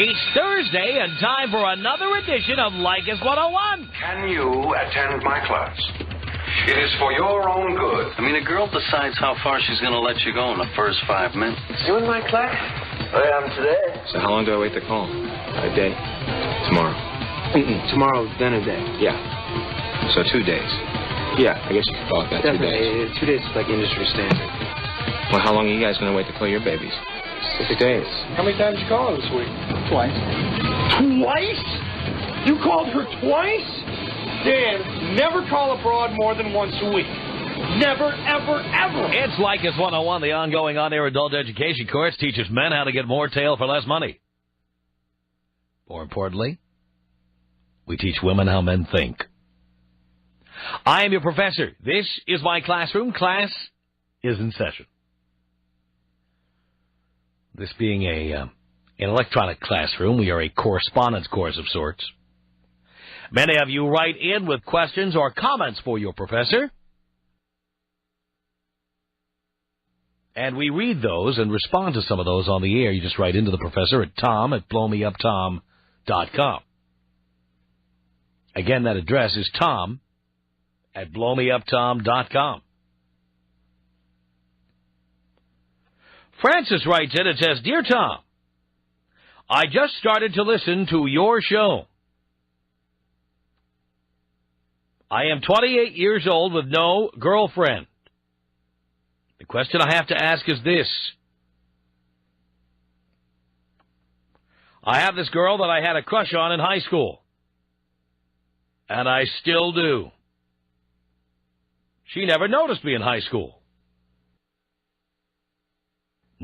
It's Thursday and time for another edition of Leykis 101. Can you attend my class? It is for your own good. I mean, a girl decides how far she's going to let you go in the first 5 minutes. You in my class? I am today. So how long do I wait to call? A day? Tomorrow? Tomorrow, then a day. Yeah. So 2 days. Yeah, I guess you could call it that. Definitely. 2 days. 2 days is like industry standard. Well, how long are you guys going to wait to call your babies? 6 days. How many times did you call her this week? Twice. Twice? You called her twice? Dan, never call abroad more than once a week. Never, ever, ever. It's Leykis 101, the ongoing on-air adult education course, teaches men how to get more tail for less money. More importantly, we teach women how men think. I am your professor. This is my classroom. Class is in session. This being an electronic classroom, we are a correspondence course of sorts. Many of you write in with questions or comments for your professor. And we read those and respond to some of those on the air. You just write into the professor at tom@blowmeuptom.com. Again, that address is tom@blowmeuptom.com. Francis writes in and says, Dear Tom, I just started to listen to your show. I am 28 years old with no girlfriend. The question I have to ask is this. I have this girl that I had a crush on in high school. And I still do. She never noticed me in high school.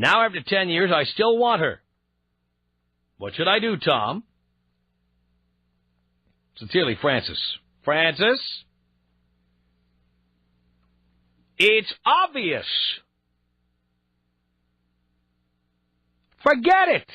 Now, after 10 years, I still want her. What should I do, Tom? Sincerely, Francis. Francis? It's obvious. Forget it.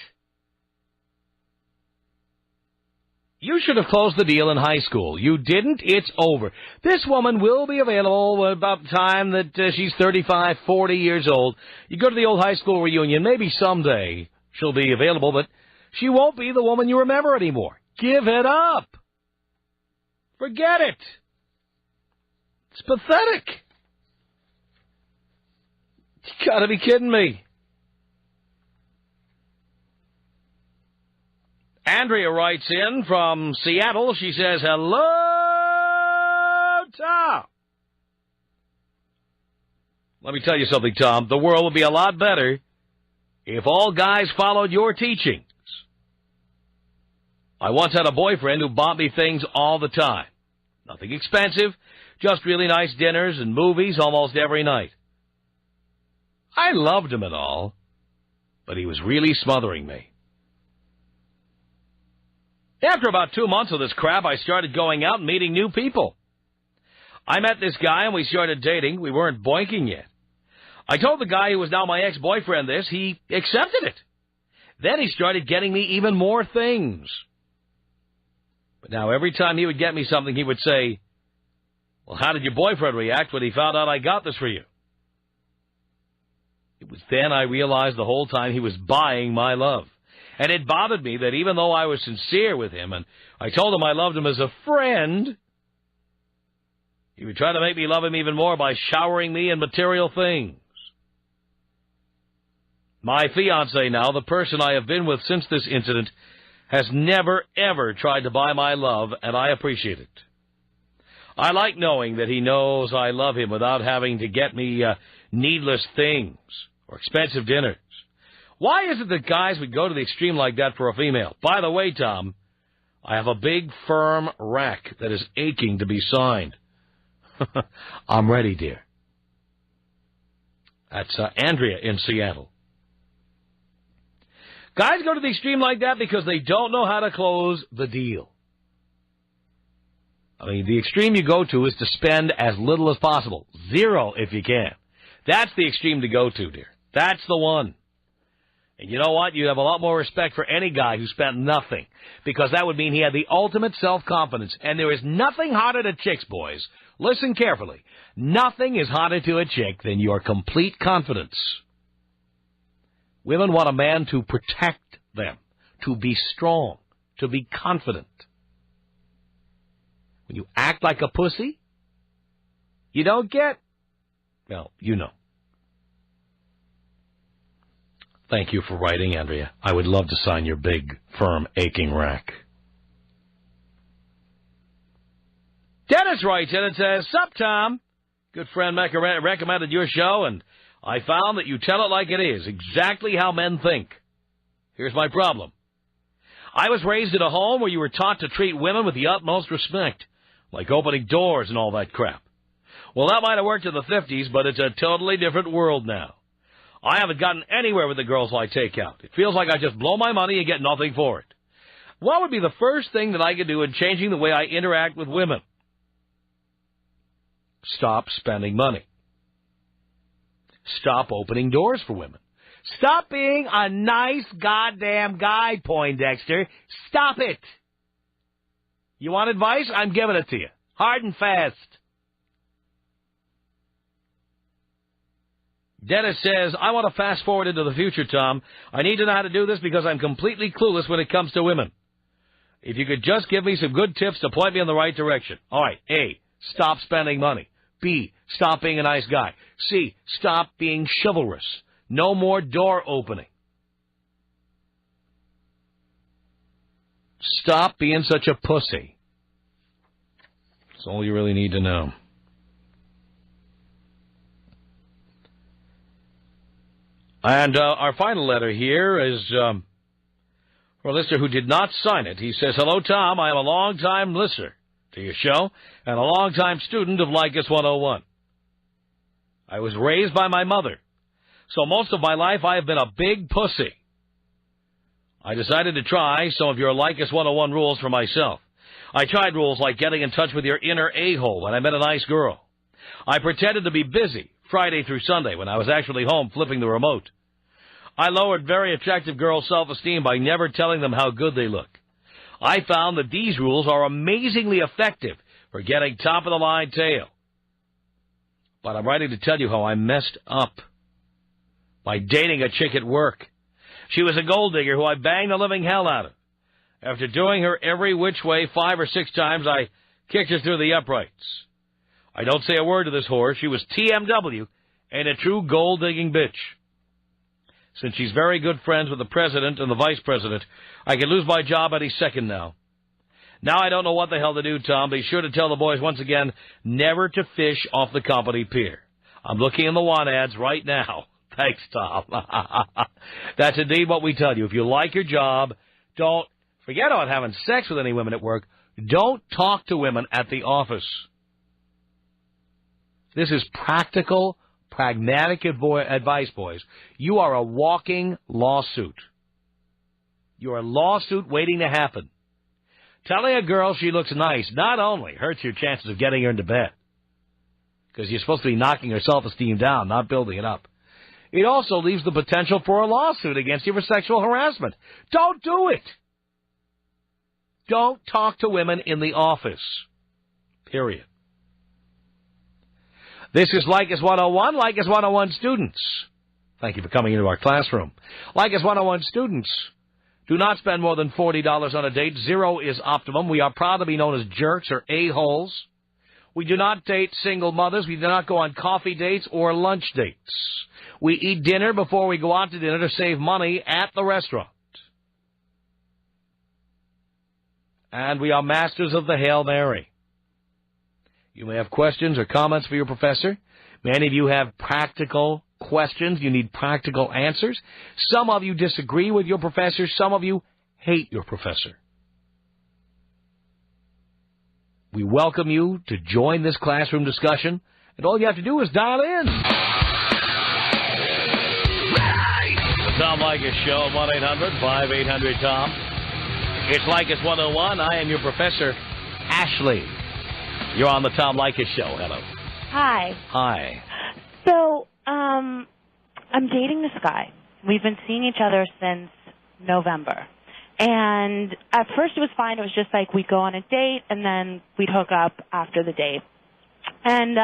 You should have closed the deal in high school. You didn't. It's over. This woman will be available about the time that she's 35, 40 years old. You go to the old high school reunion. Maybe someday she'll be available, but she won't be the woman you remember anymore. Give it up. Forget it. It's pathetic. You gotta be kidding me. Andrea writes in from Seattle. She says, Hello, Tom. Let me tell you something, Tom. The world would be a lot better if all guys followed your teachings. I once had a boyfriend who bought me things all the time. Nothing expensive, just really nice dinners and movies almost every night. I loved him and all, but he was really smothering me. After about 2 months of this crap, I started going out and meeting new people. I met this guy and we started dating. We weren't boinking yet. I told the guy who was now my ex-boyfriend this. He accepted it. Then he started getting me even more things. But now every time he would get me something, he would say, Well, how did your boyfriend react when he found out I got this for you? It was then I realized the whole time he was buying my love. And it bothered me that even though I was sincere with him and I told him I loved him as a friend, he would try to make me love him even more by showering me in material things. My fiancé now, the person I have been with since this incident, has never, ever tried to buy my love, and I appreciate it. I like knowing that he knows I love him without having to get me needless things or expensive dinners. Why is it that guys would go to the extreme like that for a female? By the way, Tom, I have a big, firm rack that is aching to be signed. I'm ready, dear. That's Andrea in Seattle. Guys go to the extreme like that because they don't know how to close the deal. I mean, the extreme you go to is to spend as little as possible. Zero if you can. That's the extreme to go to, dear. That's the one. And you know what? You have a lot more respect for any guy who spent nothing, because that would mean he had the ultimate self-confidence. And there is nothing hotter to chicks, boys. Listen carefully. Nothing is hotter to a chick than your complete confidence. Women want a man to protect them, to be strong, to be confident. When you act like a pussy, you don't get, well, you know. Thank you for writing, Andrea. I would love to sign your big, firm, aching rack. Dennis writes in and says, "Sup, Tom? Good friend Mecca recommended your show, and I found that you tell it like it is, exactly how men think. Here's my problem. I was raised in a home where you were taught to treat women with the utmost respect, like opening doors and all that crap. Well, that might have worked in the 50s, but it's a totally different world now. I haven't gotten anywhere with the girls I take out. It feels like I just blow my money and get nothing for it. What would be the first thing that I could do in changing the way I interact with women? Stop spending money. Stop opening doors for women. Stop being a nice goddamn guy, Poindexter. Stop it. You want advice? I'm giving it to you. Hard and fast." Dennis says, "I want to fast forward into the future, Tom. I need to know how to do this because I'm completely clueless when it comes to women. If you could just give me some good tips to point me in the right direction. All right, A, stop spending money. B, stop being a nice guy. C, stop being chivalrous. No more door opening. Stop being such a pussy. That's all you really need to know." And our final letter here is for a listener who did not sign it. He says, "Hello, Tom. I am a long-time listener to your show and a long-time student of Lycus 101. I was raised by my mother, so most of my life I have been a big pussy. I decided to try some of your Lycus 101 rules for myself. I tried rules like getting in touch with your inner a-hole when I met a nice girl. I pretended to be busy Friday through Sunday when I was actually home flipping the remote. I lowered very attractive girls' self-esteem by never telling them how good they look. I found that these rules are amazingly effective for getting top-of-the-line tail. But I'm writing to tell you how I messed up by dating a chick at work. She was a gold digger who I banged the living hell out of. After doing her every which way 5 or 6 times, I kicked her through the uprights. I don't say a word to this whore. She was TMW and a true gold-digging bitch. Since she's very good friends with the president and the vice president, I could lose my job any second now. Now I don't know what the hell to do, Tom. Be sure to tell the boys once again never to fish off the company pier. I'm looking in the want ads right now. Thanks, Tom." That's indeed what we tell you. If you like your job, don't forget about having sex with any women at work. Don't talk to women at the office. This is practical, pragmatic advice, boys. You are a walking lawsuit. You're a lawsuit waiting to happen. Telling a girl she looks nice not only hurts your chances of getting her into bed, because you're supposed to be knocking her self-esteem down, not building it up. It also leaves the potential for a lawsuit against you for sexual harassment. Don't do it. Don't talk to women in the office. Period. This is Lycus 101, Lycus 101 students. Thank you for coming into our classroom. Lycus 101 students, do not spend more than $40 on a date. 0 is optimum. We are proud to be known as jerks or a-holes. We do not date single mothers. We do not go on coffee dates or lunch dates. We eat dinner before we go out to dinner to save money at the restaurant. And we are masters of the Hail Mary. You may have questions or comments for your professor. Many of you have practical questions. You need practical answers. Some of you disagree with your professor. Some of you hate your professor. We welcome you to join this classroom discussion, and all you have to do is dial in. The Tom Leykis Show, 1-800-5800-TOM. It's Leykis 101. I am your professor, Ashley. You're on the Tom Leykis Show. Hello. Hi. Hi. So, I'm dating this guy. We've been seeing each other since November. And at first it was fine. It was just like we'd go on a date and then we'd hook up after the date. And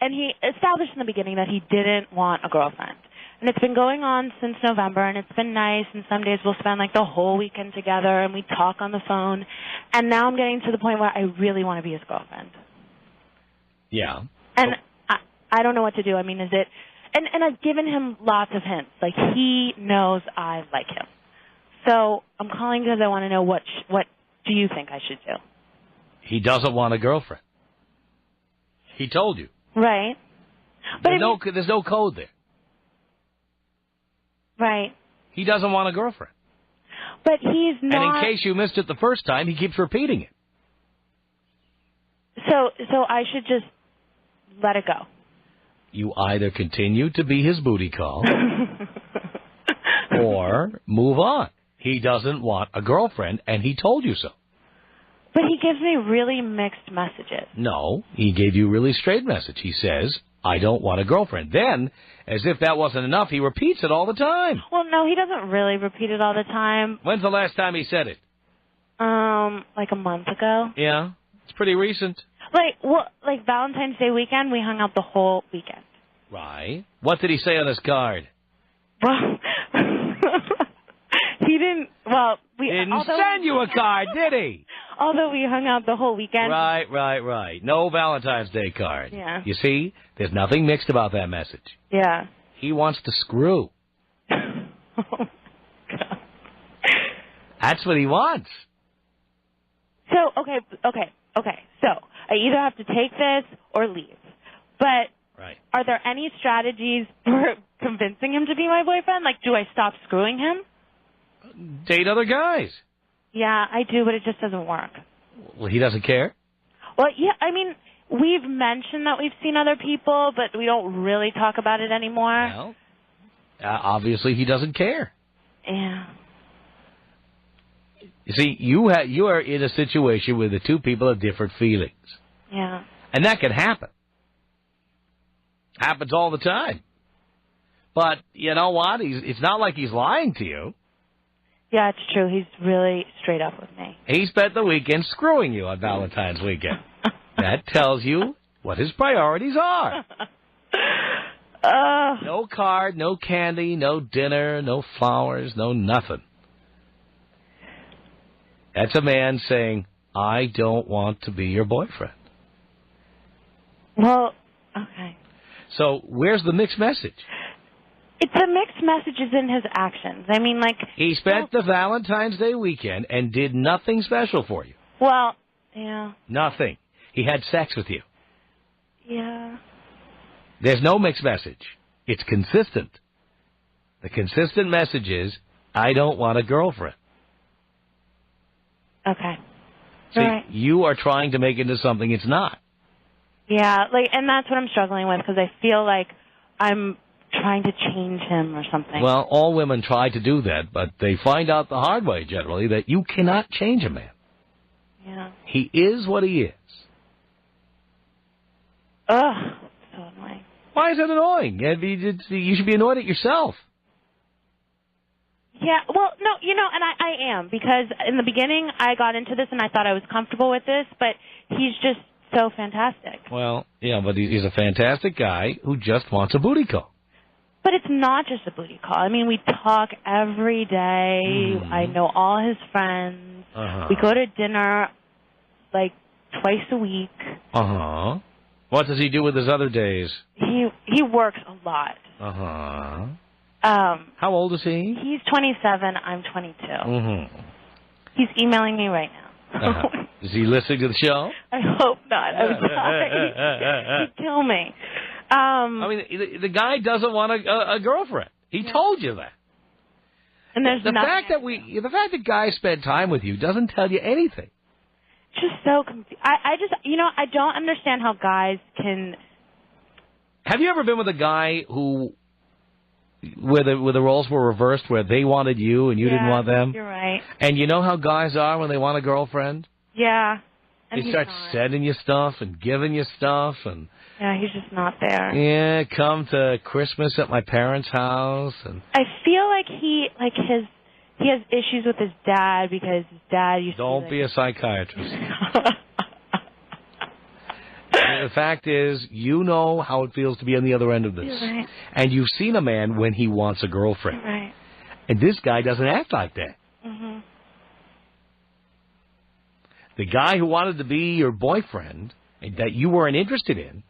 he established in the beginning that he didn't want a girlfriend. And it's been going on since November, and it's been nice, and some days we'll spend, like, the whole weekend together, and we talk on the phone. And now I'm getting to the point where I really want to be his girlfriend. Yeah. And I don't know what to do. I mean, is it... And I've given him lots of hints. Like, he knows I like him. So I'm calling because I want to know what do you think I should do? He doesn't want a girlfriend. He told you. Right. But There's no code there. Right. He doesn't want a girlfriend. But he's not... And in case you missed it the first time, he keeps repeating it. So I should just let it go. You either continue to be his booty call or move on. He doesn't want a girlfriend, and he told you so. But he gives me really mixed messages. No, he gave you a really straight message. He says, I don't want a girlfriend. Then, as if that wasn't enough, he repeats it all the time. Well, no, he doesn't really repeat it all the time. When's the last time he said it? Like a month ago. Yeah, it's pretty recent. Like Valentine's Day weekend, we hung out the whole weekend. Right. What did he say on his card? Well, he didn't. Well, we didn't send you a card, did he? Although we hung out the whole weekend. Right. No Valentine's Day card. Yeah. You see, there's nothing mixed about that message. Yeah. He wants to screw. Oh, God. That's what he wants. So, okay. So, I either have to take this or leave. But right. Are there any strategies for convincing him to be my boyfriend? Like, do I stop screwing him? Date other guys. Yeah, I do, but it just doesn't work. Well, he doesn't care? Well, yeah, I mean, we've mentioned that we've seen other people, but we don't really talk about it anymore. Well, obviously he doesn't care. Yeah. You see, you are in a situation where the two people have different feelings. Yeah. And that can happen. Happens all the time. But you know what? It's not like he's lying to you. Yeah, it's true. He's really straight up with me. He spent the weekend screwing you on Valentine's weekend. That tells you what his priorities are. No card, no candy, no dinner, no flowers, no nothing. That's a man saying, I don't want to be your boyfriend. Well, okay. So where's the mixed message? It's the mixed messages in his actions. I mean, like... He spent the Valentine's Day weekend and did nothing special for you. Well, yeah. Nothing. He had sex with you. Yeah. There's no mixed message. It's consistent. The consistent message is, I don't want a girlfriend. Okay. See, right. You are trying to make it into something it's not. Yeah, and that's what I'm struggling with, because I feel like I'm trying to change him or something. Well, all women try to do that, but they find out the hard way, generally, that you cannot change a man. Yeah. He is what he is. Ugh, so annoying. Why is that annoying? You should be annoyed at yourself. Yeah, well, no, and I am, because in the beginning I got into this and I thought I was comfortable with this, but he's just so fantastic. Well, yeah, but he's a fantastic guy who just wants a booty call. But it's not just a booty call. I mean, we talk every day. Mm-hmm. I know all his friends. Uh-huh. We go to dinner, like, twice a week. Uh-huh. What does he do with his other days? He works a lot. Uh-huh. How old is he? He's 27. I'm 22. Mm-hmm. He's emailing me right now. Uh-huh. Is he listening to the show? I hope not. I'm sorry. He'd kill me. I mean, the guy doesn't want a girlfriend. He told you that. And there's the fact that guys spend time with you doesn't tell you anything. Just so confused. I don't understand how guys can. Have you ever been with a guy where the roles were reversed, where they wanted you and you didn't want them? You're right. And you know how guys are when they want a girlfriend? Yeah. And they start sending you stuff and giving you stuff and. Yeah, he's just not there. Yeah, come to Christmas at my parents' house and. I feel like he has issues with his dad because his dad used to. Don't be a psychiatrist. the fact is, you know how it feels to be on the other end of this. You're right. And you've seen a man when he wants a girlfriend. Right. And this guy doesn't act like that. Mhm. The guy who wanted to be your boyfriend and that you weren't interested in,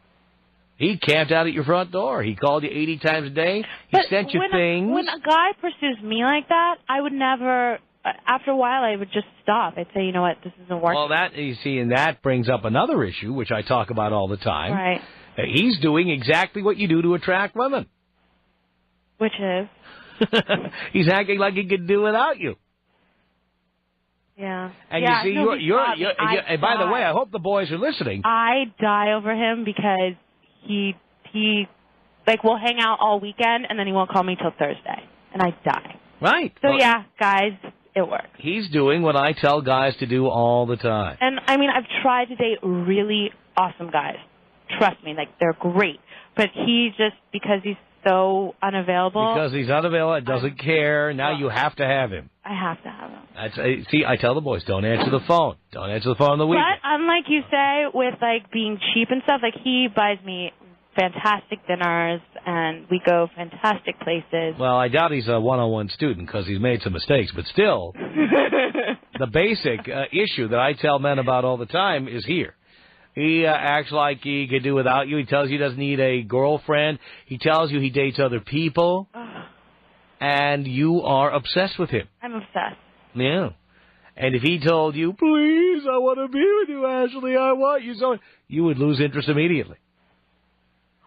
he camped out at your front door. He called you 80 times a day. He sent you things. When a guy pursues me like that, I would never. After a while, I would just stop. I'd say, you know what, this isn't working. Well, that you see, and that brings up another issue, which I talk about all the time. Right. He's doing exactly what you do to attract women. Which is? He's acting like he could do without you. Yeah. And yeah, you see, no, you're and by the die. way, I hope the boys are listening. I die over him because he like will hang out all weekend and then he won't call me till Thursday, and I die. Right. So well, yeah, guys, it works. He's doing what I tell guys to do all the time. And I mean, I've tried to date really awesome guys. Trust me, like they're great. But he just, because he's so unavailable. Because he's unavailable, doesn't care. Now you have to have him. I have to have him. See, I tell the boys, don't answer the phone. Don't answer the phone on the weekend. But unlike you say, with like being cheap and stuff, like he buys me fantastic dinners and we go fantastic places. Well, I doubt he's a one-on-one student because he's made some mistakes. But still, the basic issue that I tell men about all the time is here. He acts like he could do without you. He tells you he doesn't need a girlfriend. He tells you he dates other people. And you are obsessed with him. I'm obsessed. Yeah. And if he told you, please, I want to be with you, Ashley, I want you so, you would lose interest immediately.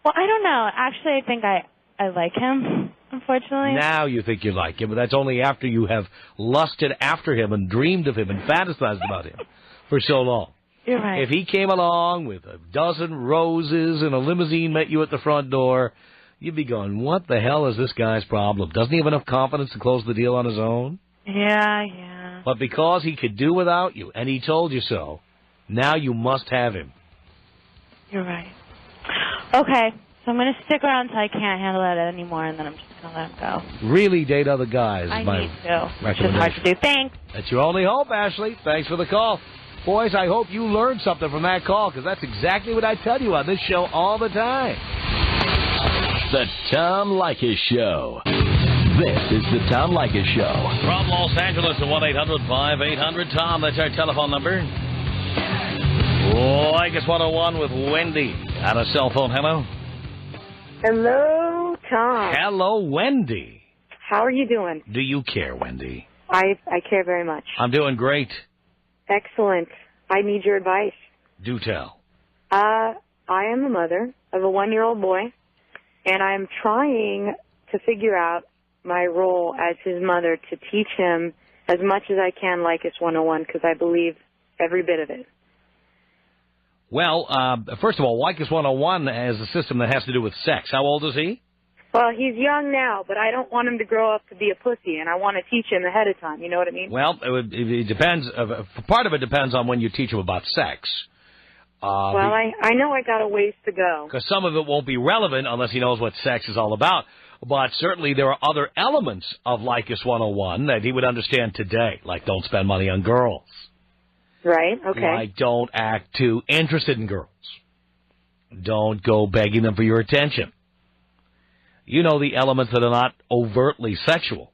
Well, I don't know. Actually, I think I like him, unfortunately. Now you think you like him, but that's only after you have lusted after him and dreamed of him and fantasized about him for so long. You're right. If he came along with a dozen roses and a limousine met you at the front door, you'd be going, what the hell is this guy's problem? Doesn't he have enough confidence to close the deal on his own? Yeah. But because he could do without you, and he told you so, now you must have him. You're right. Okay, so I'm going to stick around until I can't handle it anymore, and then I'm just going to let him go. Really date other guys. I is my need to. It's just recommendation. hard to do. Thanks. That's your only hope, Ashley. Thanks for the call. Boys, I hope you learned something from that call, because that's exactly what I tell you on this show all the time. The Tom Leykis Show. This is the Tom Leykis Show. From Los Angeles at 1-800-5800-TOM. That's our telephone number. Leykis 101 with Wendy. On a cell phone. Hello. Hello, Tom. Hello, Wendy. How are you doing? Do you care, Wendy? I care very much. I'm doing great. Excellent. I need your advice. Do tell. I am a mother of a 1-year-old boy, and I'm trying to figure out my role as his mother to teach him as much as I can Leykis 101, because I believe every bit of it. Well, first of all, Leykis 101 is a system that has to do with sex. How old is he? Well, he's young now, but I don't want him to grow up to be a pussy, and I want to teach him ahead of time. You know what I mean? Well, it depends. Part of it depends on when you teach him about sex. Well, I know I got a ways to go. Because some of it won't be relevant unless he knows what sex is all about. But certainly there are other elements of Leykis 101 that he would understand today, like don't spend money on girls. Right, okay. Like don't act too interested in girls. Don't go begging them for your attention. You know, the elements that are not overtly sexual.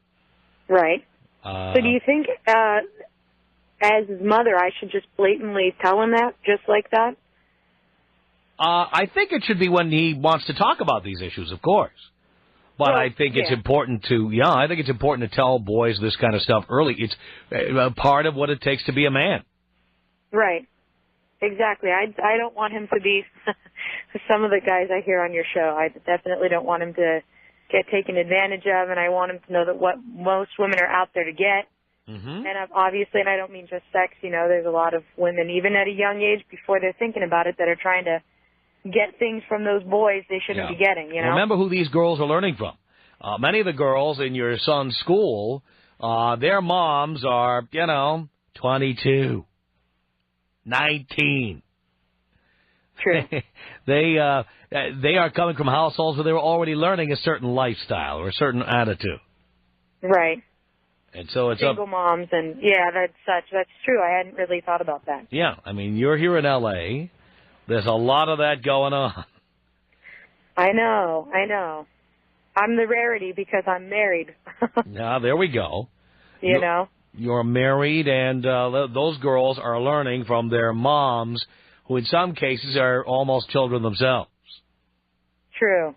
Right. So do you think, as his mother, I should just blatantly tell him that, just like that? I think it should be when he wants to talk about these issues, of course. But Well, I think it's important to, I think it's important to tell boys this kind of stuff early. It's part of what it takes to be a man. Right. Exactly. I don't want him to be some of the guys I hear on your show. I definitely don't want him to get taken advantage of, and I want him to know that what most women are out there to get. Mm-hmm. And obviously, and I don't mean just sex, there's a lot of women, even at a young age, before they're thinking about it, that are trying to get things from those boys they shouldn't be getting, Remember who these girls are learning from. Many of the girls in your son's school, their moms are, 22, 19. True. They are coming from households where they were already learning a certain lifestyle or a certain attitude. Right. And so it's single moms, and that's true. I hadn't really thought about that. Yeah, I mean, you're here in L.A., There's a lot of that going on. I know. I'm the rarity because I'm married. Now, there we go. You know? You're married, and those girls are learning from their moms, who in some cases are almost children themselves. True.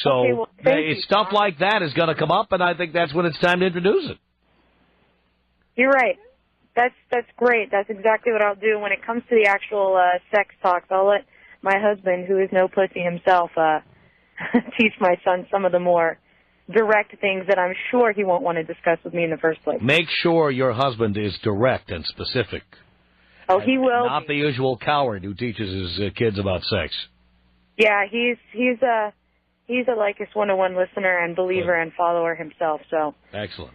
So Okay, well, thank you, stuff Tom. like that is going to come up, and I think that's when it's time to introduce it. You're right. That's great. That's exactly what I'll do. When it comes to the actual sex talks, I'll let my husband, who is no pussy himself, teach my son some of the more direct things that I'm sure he won't want to discuss with me in the first place. Make sure your husband is direct and specific. Oh, he will. Not the usual coward who teaches his kids about sex. Yeah, he's a Lycus 101 listener and believer and follower himself. So Excellent.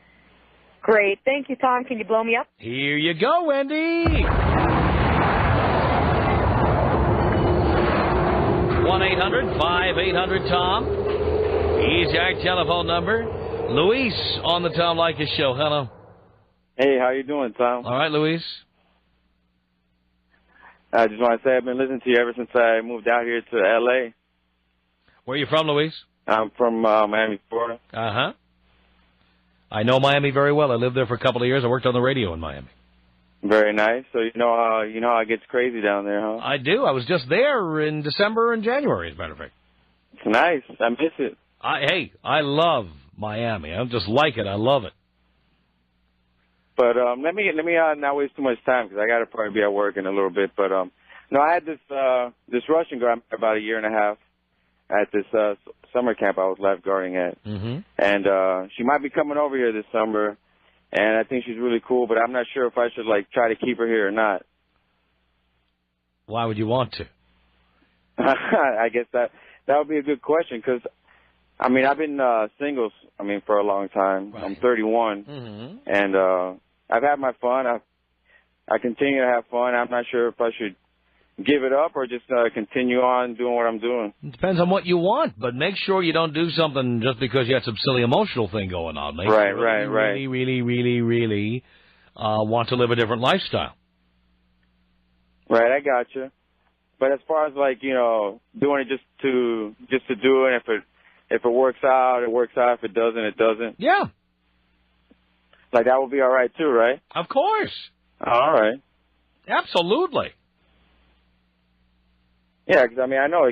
great. Thank you, Tom. Can you blow me up? Here you go, Wendy. 1-800-5800-TOM. Here's our telephone number. Luis on the Tom Leykis Show. Hello. Hey, how you doing, Tom? All right, Luis. I just want to say I've been listening to you ever since I moved out here to L.A. Where are you from, Luis? I'm from Miami, Florida. Uh-huh. I know Miami very well. I lived there for a couple of years. I worked on the radio in Miami. Very nice. So you know how it gets crazy down there, huh? I do. I was just there in December and January, as a matter of fact. It's nice. I miss it. I love Miami. I just like it. I love it. But let me not waste too much time because I got to probably be at work in a little bit. But no, I had this Russian girl about a year and a half at this summer camp I was lifeguarding at, and she might be coming over here this summer, and I think she's really cool. But I'm not sure if I should try to keep her here or not. Why would you want to? I guess that would be a good question because, I mean, I've been single, for a long time. Right. I'm 31, and I've had my fun. I continue to have fun. I'm not sure if I should give it up or just continue on doing what I'm doing. It depends on what you want, but make sure you don't do something just because you have some silly emotional thing going on. Make right, sure you really want to live a different lifestyle. Right, I got you. But as far as doing it just to do it, if it works out, it works out. If it doesn't, it doesn't. Yeah. That would be all right too, right? Of course. All right. Absolutely. Yeah, because I know.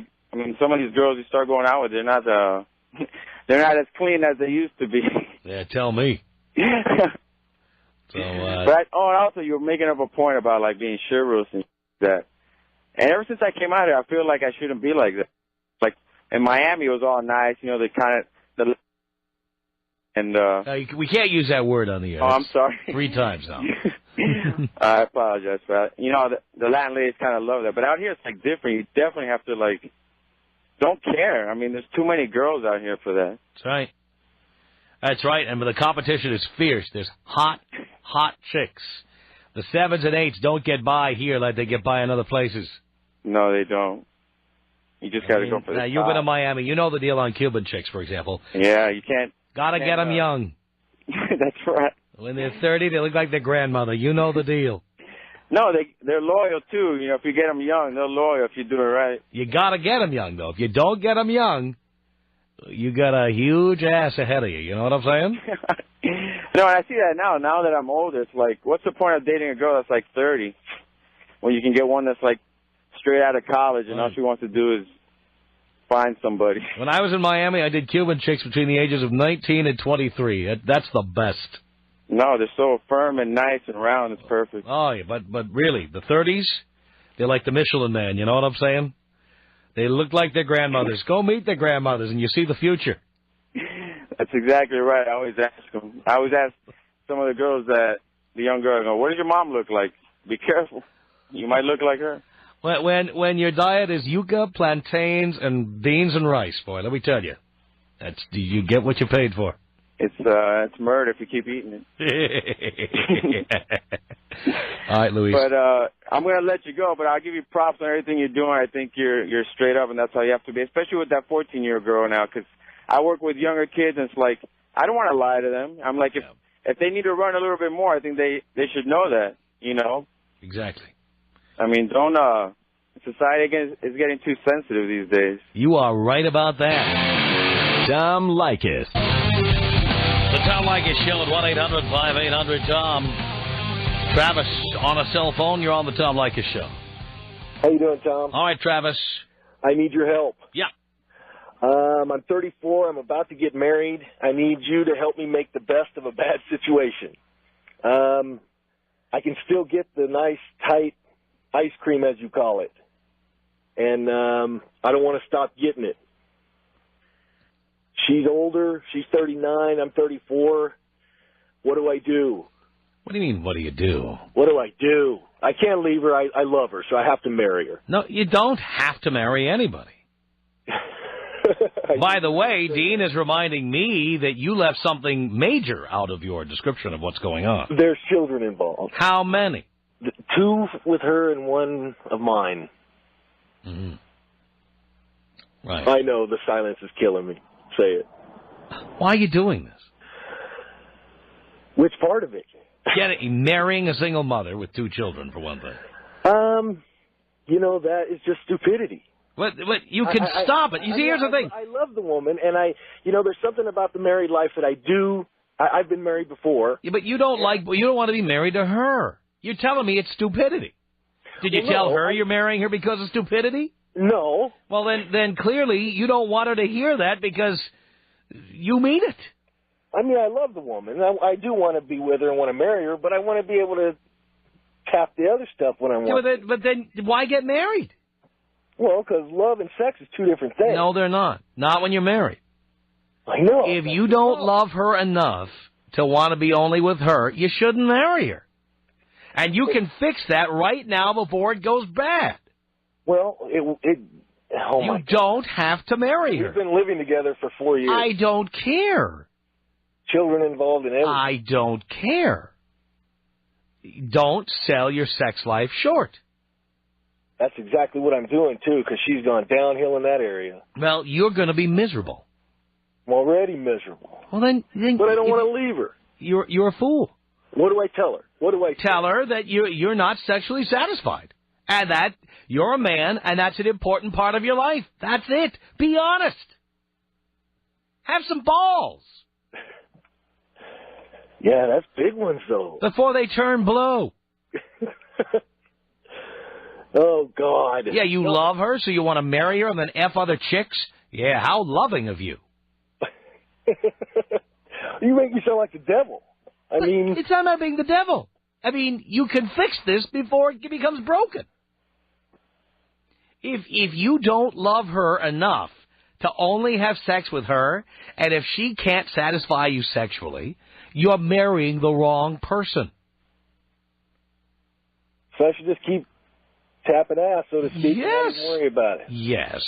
Some of these girls you start going out with, they're not as clean as they used to be. Yeah, tell me. So. But and also you were making up a point about being chivalrous and that. And ever since I came out here, I feel like I shouldn't be like that. In Miami, it was all nice, we can't use that word on the air. Oh, I'm sorry. 3 times now. I apologize for that. The Latin ladies kind of love that. But out here, it's different. You definitely have to, don't care. There's too many girls out here for that. That's right. That's right. And the competition is fierce. There's hot chicks. The 7s and 8s don't get by here like they get by in other places. No, they don't. You just got to go for the top. You've been to Miami. You know the deal on Cuban chicks, for example. Yeah, you can't. Got to get them young. That's right. When they're 30, they look like their grandmother. You know the deal. No, they're loyal, too. If you get them young, they're loyal if you do it right. You got to get them young, though. If you don't get them young, you got a huge ass ahead of you. You know what I'm saying? No, and I see that now. Now that I'm older, it's what's the point of dating a girl that's 30 when you can get one that's straight out of college and all she wants to do is find somebody. When I was in Miami, I did Cuban chicks between the ages of 19 and 23. That's the best. No, they're so firm and nice and round. It's perfect. Oh, yeah, but really, the 30s, they're like the Michelin Man. You know what I'm saying? They look like their grandmothers. Go meet their grandmothers, and you see the future. That's exactly right. I always ask them. I always ask some of the girls the young girls, what does your mom look like? Be careful. You might look like her. When your diet is yuca, plantains, and beans and rice, boy, let me tell you, you get what you paid for. It's murder if you keep eating it. All right, Luis. But I'm going to let you go, but I'll give you props on everything you're doing. I think you're straight up, and that's how you have to be, especially with that 14-year-old girl now, because I work with younger kids, and it's I don't want to lie to them. I'm if they need to run a little bit more, I think they should know that, Exactly. society is getting too sensitive these days. You are right about that. Tom Leykis. The Tom Leykis Show at 1-800-5800-TOM. Travis, on a cell phone, you're on the Tom Leykis Show. How you doing, Tom? All right, Travis. I need your help. Yeah. I'm 34. I'm about to get married. I need you to help me make the best of a bad situation. I can still get the nice, tight ice cream, as you call it. And I don't want to stop getting it. She's older. She's 39. I'm 34. What do I do? What do you mean, what do you do? What do I do? I can't leave her. I love her, so I have to marry her. No, you don't have to marry anybody. By the way, Dean is reminding me that you left something major out of your description of what's going on. There's children involved. How many? 2 with her and 1 of mine. Mm-hmm. Right. I know, the silence is killing me. Say it. Why are you doing this? Which part of it? Marrying a single mother with 2 children, for one thing. That is just stupidity. What you can stop it. You see, here's the thing. I love the woman, and there's something about the married life that I do. I've been married before. Yeah, but you don't want to be married to her. You're telling me it's stupidity. Did you tell her you're marrying her because of stupidity? No. Well, then clearly you don't want her to hear that because you mean it. I mean, I love the woman. I do want to be with her and want to marry her, but I want to be able to tap the other stuff when I want. Yeah, but then why get married? Well, because love and sex is 2 different things. No, they're not. Not when you're married. I know. If you don't love her enough to want to be only with her, you shouldn't marry her. And you can fix that right now before it goes bad. Well, you don't have to marry her. We've been living together for 4 years. I don't care. Children involved in everything. I don't care. Don't sell your sex life short. That's exactly what I'm doing, too, because she's gone downhill in that area. Well, you're going to be miserable. I'm already miserable. Well, then but I don't want to leave her. You're a fool. What do I tell her? Tell her that you're not sexually satisfied, and that you're a man, and that's an important part of your life. That's it. Be honest. Have some balls. Yeah, that's big ones, though. Before they turn blue. Oh, God. Yeah, you love her, so you want to marry her and then F other chicks? Yeah, how loving of you. You make me sound like the devil. It's not about being the devil. I mean, you can fix this before it becomes broken. If you don't love her enough to only have sex with her, and if she can't satisfy you sexually, you're marrying the wrong person. So I should just keep tapping ass, so to speak, yes. And not worry about it. Yes.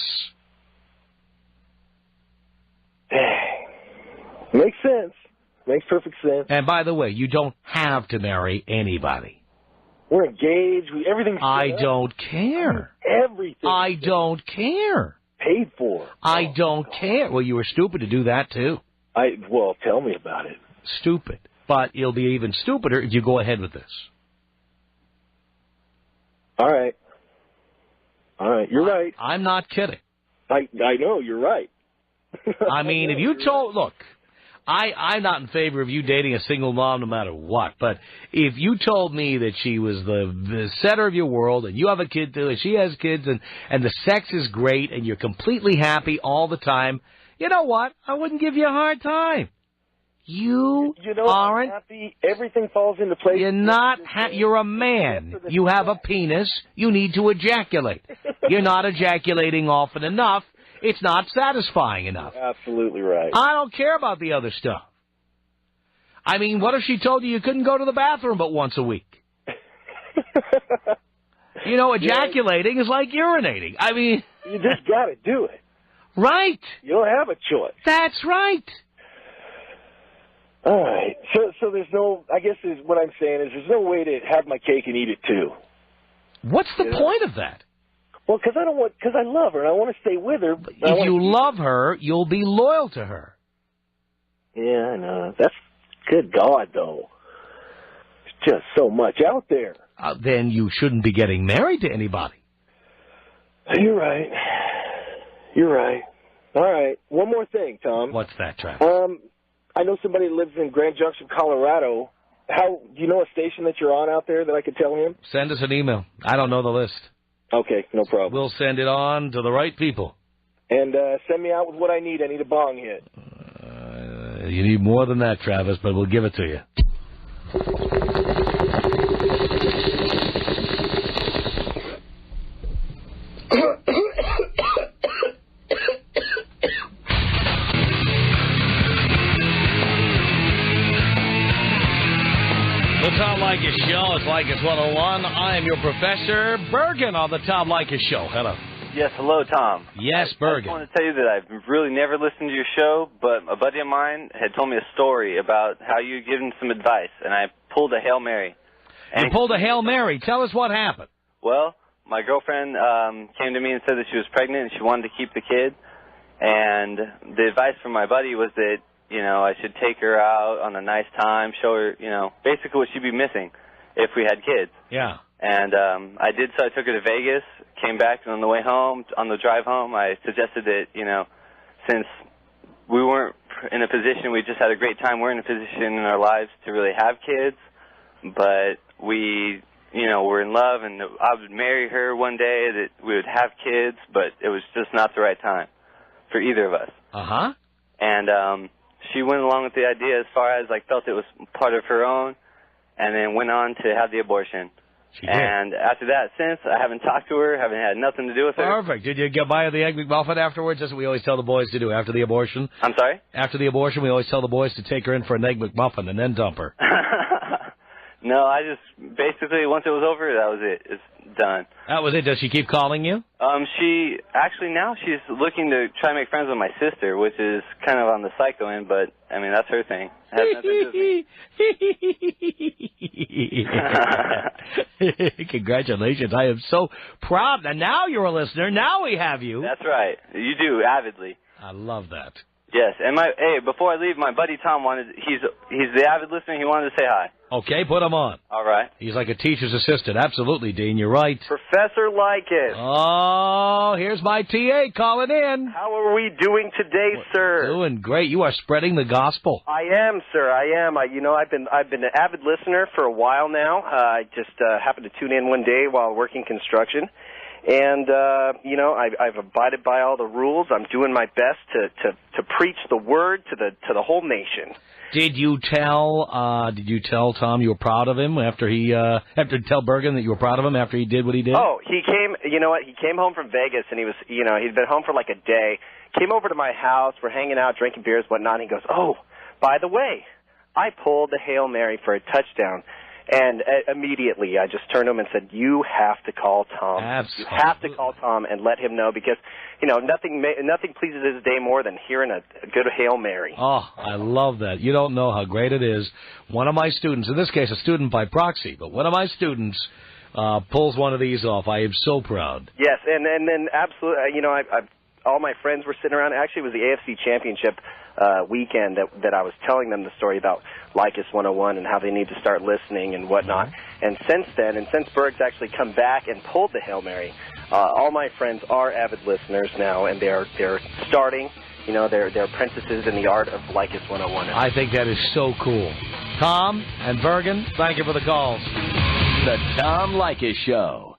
Makes sense. Makes perfect sense. And by the way, you don't have to marry anybody. We're engaged. Everything's I don't care. Everything. I don't care. Paid for. I don't care. Well, you were stupid to do that, too. Well, tell me about it. Stupid. But it'll be even stupider if you go ahead with this. All right. You're right. I'm not kidding. I know, you're right. I mean, if you told... Look, I'm not in favor of you dating a single mom no matter what, but if you told me that she was the center of your world and you have a kid too and she has kids and the sex is great and you're completely happy all the time, you know what? I wouldn't give you a hard time. You aren't... I'm happy. Everything falls into place. You're not... you're a man. You have a penis. You need to ejaculate. You're not ejaculating often enough. It's not satisfying enough. You're absolutely right. I don't care about the other stuff. I mean, what if she told you couldn't go to the bathroom but once a week? Ejaculating is like urinating. I mean... You just got to do it. Right. You don't have a choice. That's right. All right. So there's no... I guess what I'm saying is there's no way to have my cake and eat it, too. What's the point of that? Well, because I love her and I want to stay with her. If you love her, you'll be loyal to her. Yeah, I know. That's good God, though. There's just so much out there. Then you shouldn't be getting married to anybody. You're right. All right. One more thing, Tom. What's that, Travis? I know somebody that lives in Grand Junction, Colorado. Do you know a station that you're on out there that I could tell him? Send us an email. I don't know the list. Okay, no problem. We'll send it on to the right people. And send me out with what I need. I need a bong hit. You need more than that, Travis, but we'll give it to you. The Tom Leykis Show. It's Leykis 101. I am your Professor Bergen on the Tom Leykis Show. Hello. Yes, hello, Tom. Yes, I Bergen. just want to tell you that I've really never listened to your show, but a buddy of mine had told me a story about how you had given some advice, and I pulled a Hail Mary. You pulled a Hail Mary. Tell us what happened. Well, my girlfriend came to me and said that she was pregnant and she wanted to keep the kid, and the advice from my buddy was that, you know, I should take her out on a nice time, show her, you know, basically what she'd be missing if we had kids. Yeah. And I did so. I took her to Vegas, came back, and on the way home, on the drive home, I suggested that, you know, since we weren't in a position, we just had a great time, we're in a position in our lives to really have kids, but we, you know, were in love, and I would marry her one day, that we would have kids, but it was just not the right time for either of us. Uh-huh. And she went along with the idea as far as, like, felt it was part of her own, and then went on to have the abortion. She did. And after that, since, I haven't talked to her, haven't had nothing to do with her. Perfect. Did you get by the Egg McMuffin afterwards? That's what we always tell the boys to do after the abortion. I'm sorry? After the abortion, we always tell the boys to take her in for an Egg McMuffin and then dump her. No, I just, basically, once it was over, that was it. It's done. That was it. Does she keep calling you? She, actually now she's looking to try to make friends with my sister, which is kind of on the psycho end, but, I mean, that's her thing. It has nothing to do with me. Congratulations. I am so proud. And now you're a listener. Now we have you. That's right. You do, avidly. I love that. Yes, and before I leave, my buddy Tom he's the avid listener, he wanted to say hi. Okay, put him on. All right. He's like a teacher's assistant. Absolutely, Dean, you're right. Professor Leykis. Oh, here's my TA calling in. How are we doing today, sir? Doing great. You are spreading the gospel. I am, sir. I am. I've been an avid listener for a while now. I just happened to tune in one day while working construction. And, I've abided by all the rules. I'm doing my best to preach the word to the whole nation. Did you tell Tom you were proud of him after tell Bergen that you were proud of him after he did what he did? Oh, he came, you know what, he came home from Vegas and he was, he'd been home for like a day, came over to my house, we're hanging out, drinking beers, whatnot, and he goes, oh, by the way, I pulled the Hail Mary for a touchdown. And immediately, I just turned to him and said, you have to call Tom. Absolutely. You have to call Tom and let him know because, nothing pleases his day more than hearing a good Hail Mary. Oh, I love that. You don't know how great it is. One of my students, in this case a student by proxy, but one of my students pulls one of these off. I am so proud. Yes, and then absolutely, all my friends were sitting around. Actually, it was the AFC Championship weekend that I was telling them the story about Leykis 101 and how they need to start listening and whatnot. And since then, and since Berg's actually come back and pulled the Hail Mary, all my friends are avid listeners now, and they're starting, they're apprentices in the art of Leykis 101. I think that is so cool. Tom and Bergen, thank you for the calls. The Tom Leykis Show.